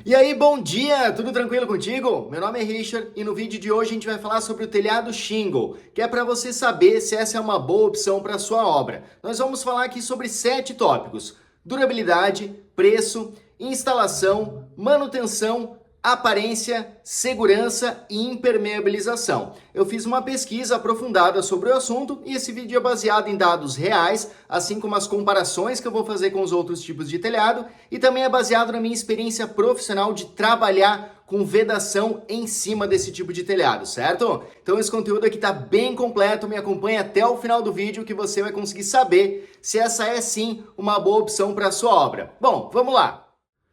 E aí, bom dia! Tudo tranquilo contigo? Meu nome é Richard e no vídeo de hoje a gente vai falar sobre o telhado shingle, que é para você saber se essa é uma boa opção para sua obra. Nós vamos falar aqui sobre 7 tópicos: durabilidade, preço, instalação, manutenção, aparência, segurança e impermeabilização. Eu fiz uma pesquisa aprofundada sobre o assunto e esse vídeo é baseado em dados reais, assim como as comparações que eu vou fazer com os outros tipos de telhado, e também é baseado na minha experiência profissional de trabalhar com vedação em cima desse tipo de telhado, certo? Então esse conteúdo aqui tá bem completo, me acompanha até o final do vídeo que você vai conseguir saber se essa é sim uma boa opção para a sua obra. Bom, vamos lá!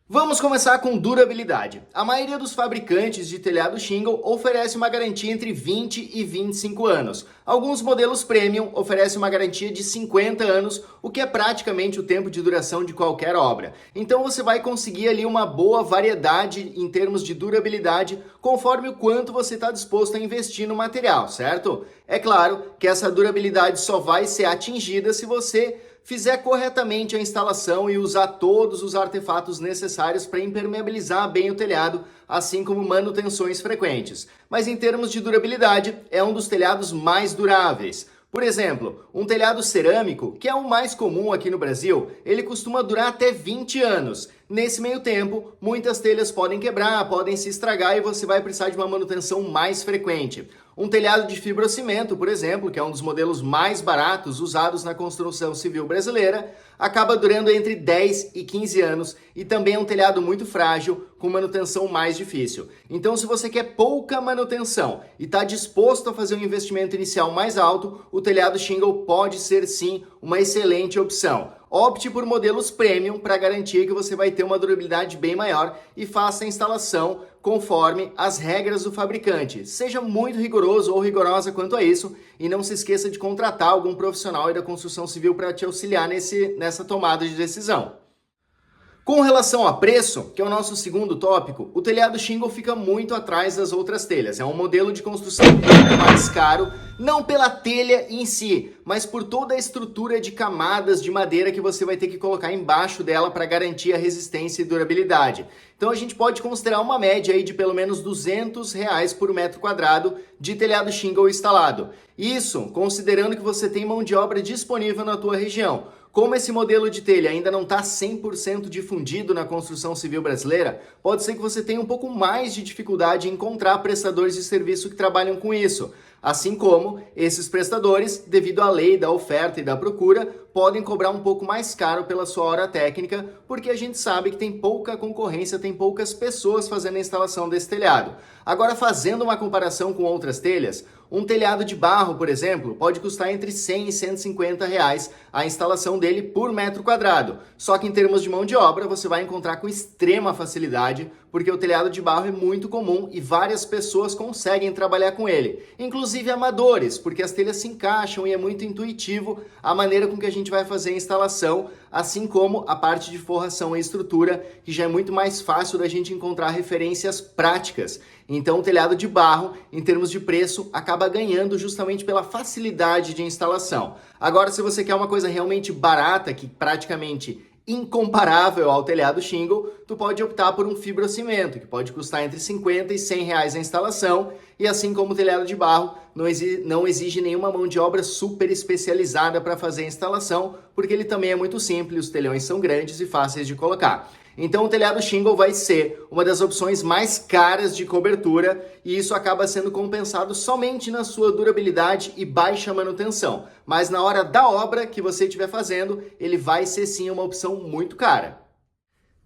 Vamos começar com durabilidade. A maioria dos fabricantes de telhado shingle oferece uma garantia entre 20 e 25 anos. Alguns modelos premium oferecem uma garantia de 50 anos, o que é praticamente o tempo de duração de qualquer obra. Então você vai conseguir ali uma boa variedade em termos de durabilidade, conforme o quanto você está disposto a investir no material, certo? É claro que essa durabilidade só vai ser atingida se você fizer corretamente a instalação e usar todos os artefatos necessários para impermeabilizar bem o telhado, assim como manutenções frequentes. Mas em termos de durabilidade, é um dos telhados mais duráveis. Por exemplo, um telhado cerâmico, que é o mais comum aqui no Brasil, ele costuma durar até 20 anos. Nesse meio tempo, muitas telhas podem quebrar, podem se estragar e você vai precisar de uma manutenção mais frequente. Um telhado de fibrocimento, por exemplo, que é um dos modelos mais baratos usados na construção civil brasileira, acaba durando entre 10 e 15 anos e também é um telhado muito frágil, com manutenção mais difícil. Então, se você quer pouca manutenção e está disposto a fazer um investimento inicial mais alto, o telhado shingle pode ser sim uma excelente opção. Opte por modelos premium para garantir que você vai ter uma durabilidade bem maior e faça a instalação conforme as regras do fabricante. Seja muito rigoroso ou rigorosa quanto a isso e não se esqueça de contratar algum profissional da construção civil para te auxiliar nessa tomada de decisão. Com relação a preço, que é o nosso segundo tópico, o telhado shingle fica muito atrás das outras telhas. É um modelo de construção muito mais caro, não pela telha em si, mas por toda a estrutura de camadas de madeira que você vai ter que colocar embaixo dela para garantir a resistência e durabilidade. Então a gente pode considerar uma média aí de pelo menos R$200 por metro quadrado de telhado shingle instalado. Isso considerando que você tem mão de obra disponível na tua região. Como esse modelo de telha ainda não está 100% difundido na construção civil brasileira, pode ser que você tenha um pouco mais de dificuldade em encontrar prestadores de serviço que trabalham com isso. Assim como esses prestadores, devido à lei da oferta e da procura, podem cobrar um pouco mais caro pela sua hora técnica, porque a gente sabe que tem pouca concorrência, tem poucas pessoas fazendo a instalação desse telhado. Agora, fazendo uma comparação com outras telhas, um telhado de barro, por exemplo, pode custar entre R$100 e R$150 a instalação dele por metro quadrado. Só que em termos de mão de obra, você vai encontrar com extrema facilidade, porque o telhado de barro é muito comum e várias pessoas conseguem trabalhar com ele. Inclusive amadores, porque as telhas se encaixam e é muito intuitivo a maneira com que a gente vai fazer a instalação, assim como a parte de forração e estrutura, que já é muito mais fácil da gente encontrar referências práticas. Então o telhado de barro, em termos de preço, acaba ganhando justamente pela facilidade de instalação. Agora, se você quer uma coisa realmente barata, que praticamente incomparável ao telhado shingle, tu pode optar por um fibrocimento, que pode custar entre R$50 e R$100 a instalação, e assim como o telhado de barro, não exige nenhuma mão de obra super especializada para fazer a instalação, porque ele também é muito simples, os telhões são grandes e fáceis de colocar. Então o telhado shingle vai ser uma das opções mais caras de cobertura e isso acaba sendo compensado somente na sua durabilidade e baixa manutenção. Mas na hora da obra que você estiver fazendo, ele vai ser sim uma opção muito cara.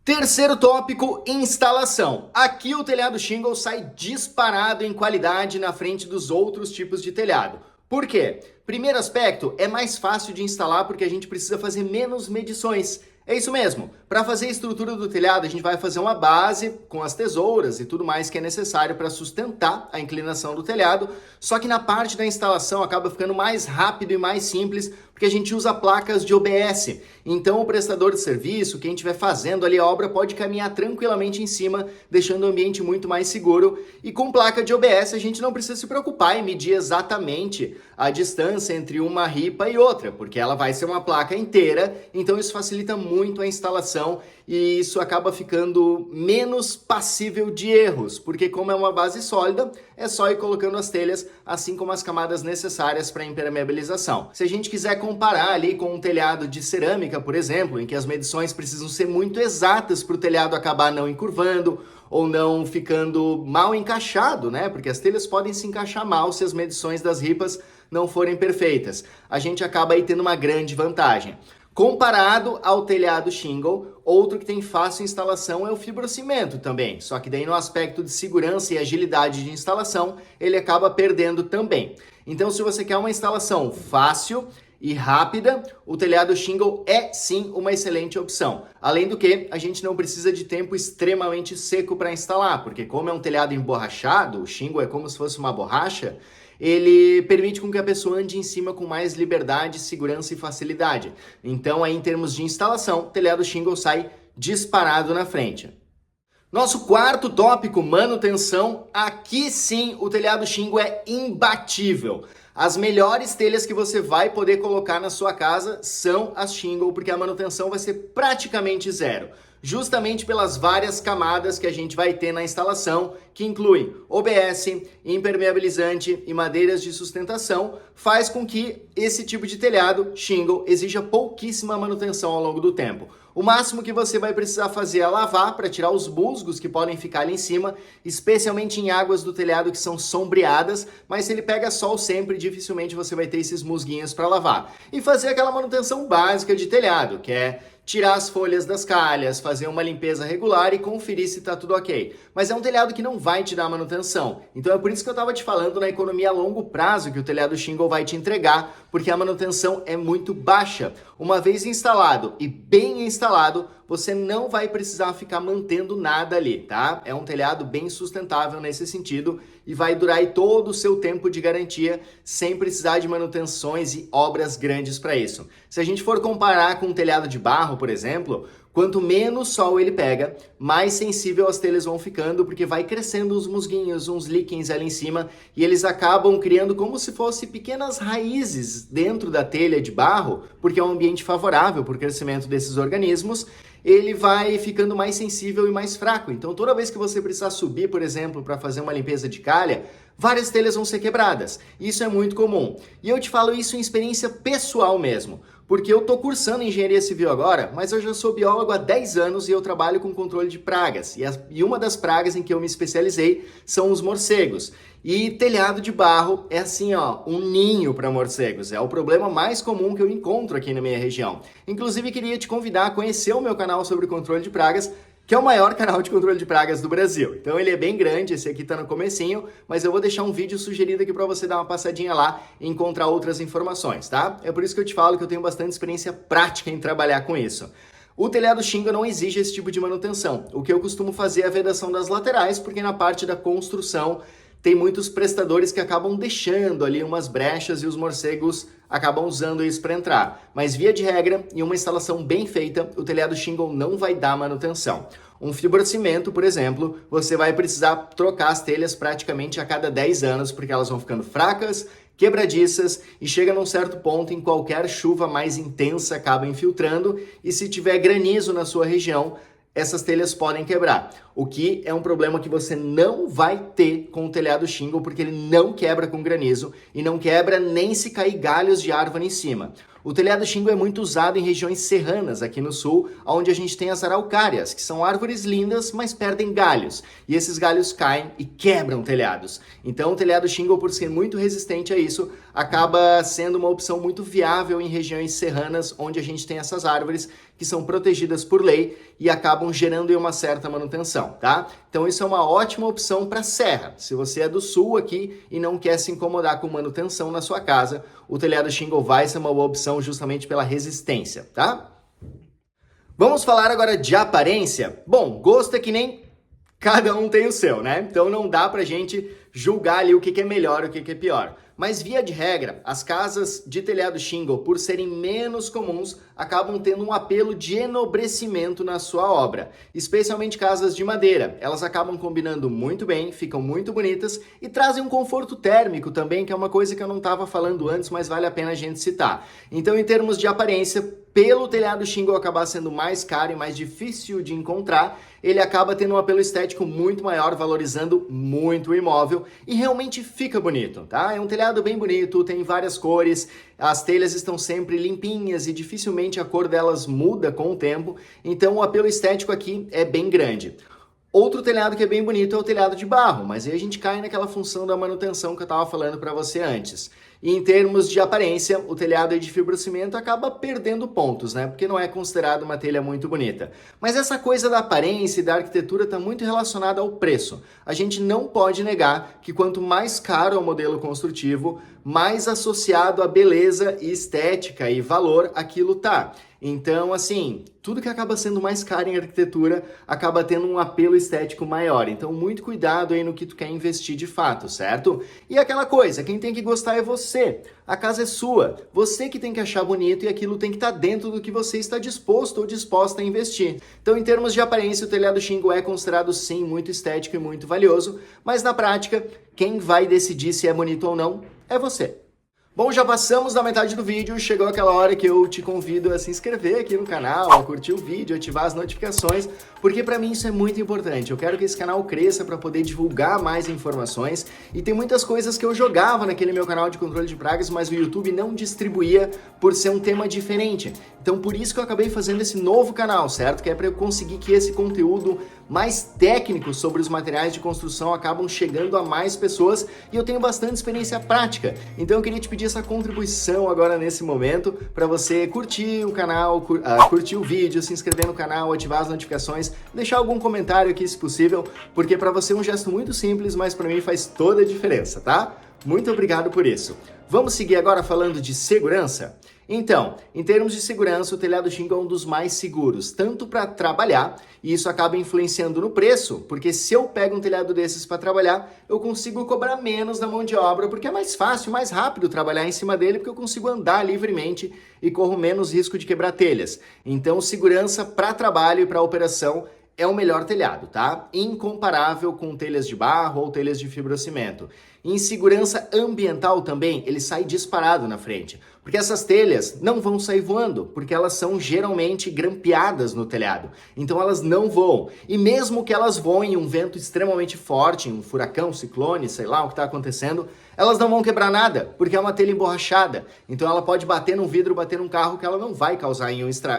Terceiro tópico, instalação. Aqui o telhado shingle sai disparado em qualidade na frente dos outros tipos de telhado. Por quê? Primeiro aspecto, é mais fácil de instalar porque a gente precisa fazer menos medições. É isso mesmo, para fazer a estrutura do telhado a gente vai fazer uma base com as tesouras e tudo mais que é necessário para sustentar a inclinação do telhado, só que na parte da instalação acaba ficando mais rápido e mais simples porque a gente usa placas de OBS. Então o prestador de serviço, quem estiver fazendo ali a obra, pode caminhar tranquilamente em cima, deixando o ambiente muito mais seguro. E com placa de OBS a gente não precisa se preocupar em medir exatamente a distância entre uma ripa e outra, porque ela vai ser uma placa inteira, então isso facilita muito a instalação instalação e isso acaba ficando menos passível de erros, porque como é uma base sólida, é só ir colocando as telhas, assim como as camadas necessárias para impermeabilização. Se a gente quiser comparar ali com um telhado de cerâmica, por exemplo, em que as medições precisam ser muito exatas para o telhado acabar não encurvando ou não ficando mal encaixado, né? Porque as telhas podem se encaixar mal se as medições das ripas não forem perfeitas. A gente acaba aí tendo uma grande vantagem. Comparado ao telhado shingle, outro que tem fácil instalação é o fibrocimento também, só que daí no aspecto de segurança e agilidade de instalação, ele acaba perdendo também. Então, se você quer uma instalação fácil e rápida, o telhado shingle é sim uma excelente opção. Além do que, a gente não precisa de tempo extremamente seco para instalar, porque como é um telhado emborrachado, o shingle é como se fosse uma borracha, ele permite com que a pessoa ande em cima com mais liberdade, segurança e facilidade. Então, aí, em termos de instalação, o telhado shingle sai disparado na frente. Nosso quarto tópico, manutenção. Aqui sim, o telhado shingle é imbatível. As melhores telhas que você vai poder colocar na sua casa são as shingle, porque a manutenção vai ser praticamente zero. Justamente pelas várias camadas que a gente vai ter na instalação, que incluem OBS, impermeabilizante e madeiras de sustentação, faz com que esse tipo de telhado, shingle, exija pouquíssima manutenção ao longo do tempo. O máximo que você vai precisar fazer é lavar para tirar os musgos que podem ficar ali em cima, especialmente em águas do telhado que são sombreadas, mas se ele pega sol sempre, dificilmente você vai ter esses musguinhos para lavar. E fazer aquela manutenção básica de telhado, que é tirar as folhas das calhas, fazer uma limpeza regular e conferir se está tudo ok. Mas é um telhado que não vai te dar manutenção. Então é por isso que eu estava te falando na economia a longo prazo que o telhado shingle vai te entregar, porque a manutenção é muito baixa. Uma vez instalado e bem instalado, você não vai precisar ficar mantendo nada ali, tá? É um telhado bem sustentável nesse sentido e vai durar aí todo o seu tempo de garantia sem precisar de manutenções e obras grandes para isso. Se a gente for comparar com um telhado de barro, por exemplo, quanto menos sol ele pega, mais sensível as telhas vão ficando, porque vai crescendo uns musguinhos, uns líquens ali em cima, e eles acabam criando como se fossem pequenas raízes dentro da telha de barro, porque é um ambiente favorável para o crescimento desses organismos, ele vai ficando mais sensível e mais fraco. Então, toda vez que você precisar subir, por exemplo, para fazer uma limpeza de calha, várias telhas vão ser quebradas. Isso é muito comum. E eu te falo isso em experiência pessoal mesmo, porque eu tô cursando engenharia civil agora, mas eu já sou biólogo há 10 anos e eu trabalho com controle de pragas. E uma das pragas em que eu me especializei são os morcegos. E telhado de barro é assim, ó, um ninho para morcegos. É o problema mais comum que eu encontro aqui na minha região. Inclusive, queria te convidar a conhecer o meu canal sobre controle de pragas, que é o maior canal de controle de pragas do Brasil. Então ele é bem grande, esse aqui tá no comecinho, mas eu vou deixar um vídeo sugerido aqui para você dar uma passadinha lá e encontrar outras informações, tá? É por isso que eu te falo que eu tenho bastante experiência prática em trabalhar com isso. O telhado shingle não exige esse tipo de manutenção. O que eu costumo fazer é a vedação das laterais, porque na parte da construção tem muitos prestadores que acabam deixando ali umas brechas e os morcegos acabam usando isso para entrar. Mas via de regra, em uma instalação bem feita, o telhado shingle não vai dar manutenção. Um fibrocimento, por exemplo, você vai precisar trocar as telhas praticamente a cada 10 anos, porque elas vão ficando fracas, quebradiças e chega num certo ponto em qualquer chuva mais intensa acaba infiltrando e se tiver granizo na sua região, essas telhas podem quebrar, o que é um problema que você não vai ter com o telhado shingle, porque ele não quebra com granizo e não quebra nem se cair galhos de árvore em cima. O telhado shingle é muito usado em regiões serranas aqui no sul, onde a gente tem as araucárias, que são árvores lindas, mas perdem galhos. E esses galhos caem e quebram telhados. Então o telhado shingle, por ser muito resistente a isso, acaba sendo uma opção muito viável em regiões serranas, onde a gente tem essas árvores que são protegidas por lei e acabam gerando uma certa manutenção, tá? Então isso é uma ótima opção para serra. Se você é do sul aqui e não quer se incomodar com manutenção na sua casa, o telhado shingle vai ser uma boa opção justamente pela resistência, tá? Vamos falar agora de aparência. Bom, gosto é que nem cada um tem o seu, né? Então não dá pra gente julgar ali o que é melhor e o que é pior. Mas, via de regra, as casas de telhado shingle, por serem menos comuns, acabam tendo um apelo de enobrecimento na sua obra, especialmente casas de madeira. Elas acabam combinando muito bem, ficam muito bonitas e trazem um conforto térmico também, que é uma coisa que eu não estava falando antes, mas vale a pena a gente citar. Então, em termos de aparência, pelo telhado shingle acabar sendo mais caro e mais difícil de encontrar, ele acaba tendo um apelo estético muito maior, valorizando muito o imóvel e realmente fica bonito, tá? É um telhado bem bonito, tem várias cores, as telhas estão sempre limpinhas e dificilmente a cor delas muda com o tempo, então o apelo estético aqui é bem grande. Outro telhado que é bem bonito é o telhado de barro, mas aí a gente cai naquela função da manutenção que eu estava falando para você antes. E em termos de aparência, o telhado de fibrocimento acaba perdendo pontos, né? Porque não é considerado uma telha muito bonita. Mas essa coisa da aparência e da arquitetura está muito relacionada ao preço. A gente não pode negar que quanto mais caro é o modelo construtivo, mais associado à beleza e estética e valor aquilo tá. Então, assim, tudo que acaba sendo mais caro em arquitetura acaba tendo um apelo estético maior. Então, muito cuidado aí no que tu quer investir de fato, certo? E aquela coisa, quem tem que gostar é você. A casa é sua. Você que tem que achar bonito e aquilo tem que estar dentro do que você está disposto ou disposta a investir. Então, em termos de aparência, o telhado shingle é considerado sim muito estético e muito valioso, mas na prática, quem vai decidir se é bonito ou não é você. Bom, já passamos da metade do vídeo, chegou aquela hora que eu te convido a se inscrever aqui no canal, a curtir o vídeo, ativar as notificações, porque para mim isso é muito importante. Eu quero que esse canal cresça para poder divulgar mais informações e tem muitas coisas que eu jogava naquele meu canal de controle de pragas, mas o YouTube não distribuía por ser um tema diferente. Então por isso que eu acabei fazendo esse novo canal, certo? Que é para eu conseguir que esse conteúdo mais técnico sobre os materiais de construção acabam chegando a mais pessoas e eu tenho bastante experiência prática. Então eu queria te pedir essa contribuição agora nesse momento para você curtir o canal, curtir o vídeo, se inscrever no canal, ativar as notificações, deixar algum comentário aqui se possível, porque para você é um gesto muito simples, mas para mim faz toda a diferença, tá? Muito obrigado por isso. Vamos seguir agora falando de segurança? Então, em termos de segurança, o telhado shingle é um dos mais seguros, tanto para trabalhar, e isso acaba influenciando no preço, porque se eu pego um telhado desses para trabalhar, eu consigo cobrar menos na mão de obra, porque é mais fácil, mais rápido trabalhar em cima dele, porque eu consigo andar livremente e corro menos risco de quebrar telhas. Então, segurança para trabalho e para operação é o melhor telhado, tá? Incomparável com telhas de barro ou telhas de fibrocimento. Em segurança ambiental também, ele sai disparado na frente, porque essas telhas não vão sair voando, porque elas são geralmente grampeadas no telhado, então elas não voam. E mesmo que elas voem em um vento extremamente forte, um furacão, ciclone, sei lá o que está acontecendo, elas não vão quebrar nada, porque é uma telha emborrachada, então ela pode bater num vidro, bater num carro, que ela não vai causar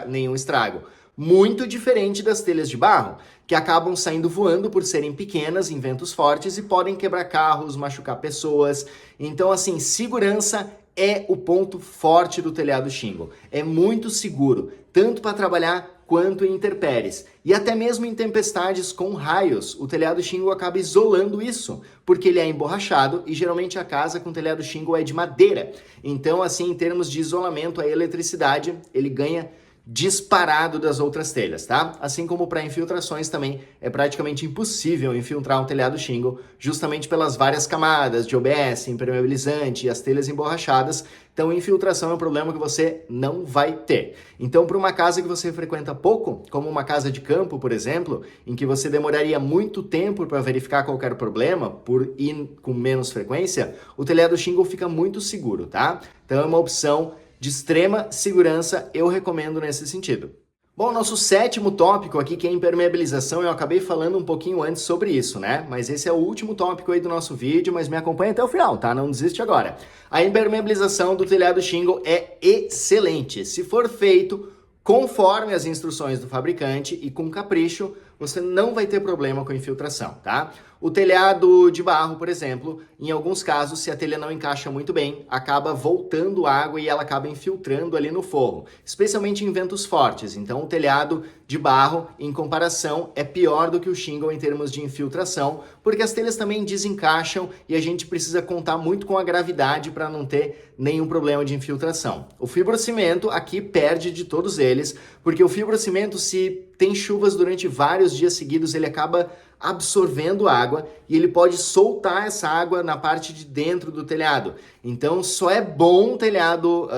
nenhum estrago. Muito diferente das telhas de barro, que acabam saindo voando por serem pequenas em ventos fortes e podem quebrar carros, machucar pessoas. Então, assim, segurança é o ponto forte do telhado shingle. É muito seguro, tanto para trabalhar quanto em intempéries. E até mesmo em tempestades com raios, o telhado shingle acaba isolando isso, porque ele é emborrachado e geralmente a casa com telhado shingle é de madeira. Então, assim, em termos de isolamento, a eletricidade, ele ganha disparado das outras telhas, tá? Assim como para infiltrações também é praticamente impossível infiltrar um telhado shingle, justamente pelas várias camadas de OBS, impermeabilizante e as telhas emborrachadas. Então, infiltração é um problema que você não vai ter. Então, para uma casa que você frequenta pouco, como uma casa de campo, por exemplo, em que você demoraria muito tempo para verificar qualquer problema, por ir com menos frequência, o telhado shingle fica muito seguro, tá? Então, é uma opção de extrema segurança, eu recomendo nesse sentido. Bom, nosso sétimo tópico aqui, que é impermeabilização, eu acabei falando um pouquinho antes sobre isso, né? Mas esse é o último tópico aí do nosso vídeo, mas me acompanha até o final, tá? Não desiste agora. A impermeabilização do telhado shingle é excelente. Se for feito conforme as instruções do fabricante e com capricho, você não vai ter problema com infiltração, tá? O telhado de barro, por exemplo, em alguns casos, se a telha não encaixa muito bem, acaba voltando água e ela acaba infiltrando ali no forro, especialmente em ventos fortes. Então, o telhado de barro, em comparação, é pior do que o shingle em termos de infiltração, porque as telhas também desencaixam e a gente precisa contar muito com a gravidade para não ter nenhum problema de infiltração. O fibrocimento aqui perde de todos eles, porque o fibrocimento, se tem chuvas durante vários dias seguidos, ele acaba absorvendo água e ele pode soltar essa água na parte de dentro do telhado. Então, só é bom um telhado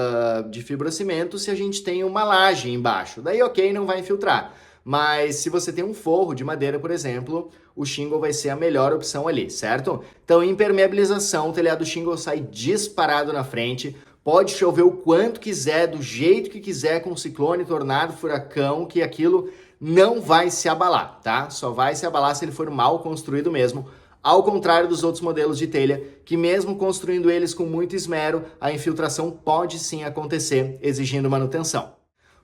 de fibrocimento se a gente tem uma laje embaixo. Daí, ok, não vai infiltrar. Mas se você tem um forro de madeira, por exemplo, o shingle vai ser a melhor opção ali, certo? Então, impermeabilização, o telhado shingle sai disparado na frente. pode chover o quanto quiser, do jeito que quiser, com ciclone, tornado, furacão, que aquilo não vai se abalar, tá? Só vai se abalar se ele for mal construído mesmo, ao contrário dos outros modelos de telha, que mesmo construindo eles com muito esmero, a infiltração pode sim acontecer, exigindo manutenção.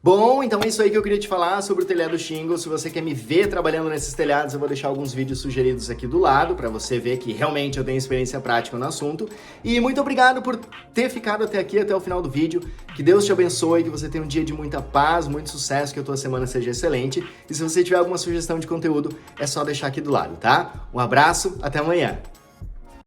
Bom, então é isso aí que eu queria te falar sobre o telhado shingle. Se você quer me ver trabalhando nesses telhados, eu vou deixar alguns vídeos sugeridos aqui do lado, para você ver que realmente eu tenho experiência prática no assunto. E muito obrigado por ter ficado até aqui, até o final do vídeo. Que Deus te abençoe, que você tenha um dia de muita paz, muito sucesso, que a tua semana seja excelente. E se você tiver alguma sugestão de conteúdo, é só deixar aqui do lado, tá? Um abraço, até amanhã!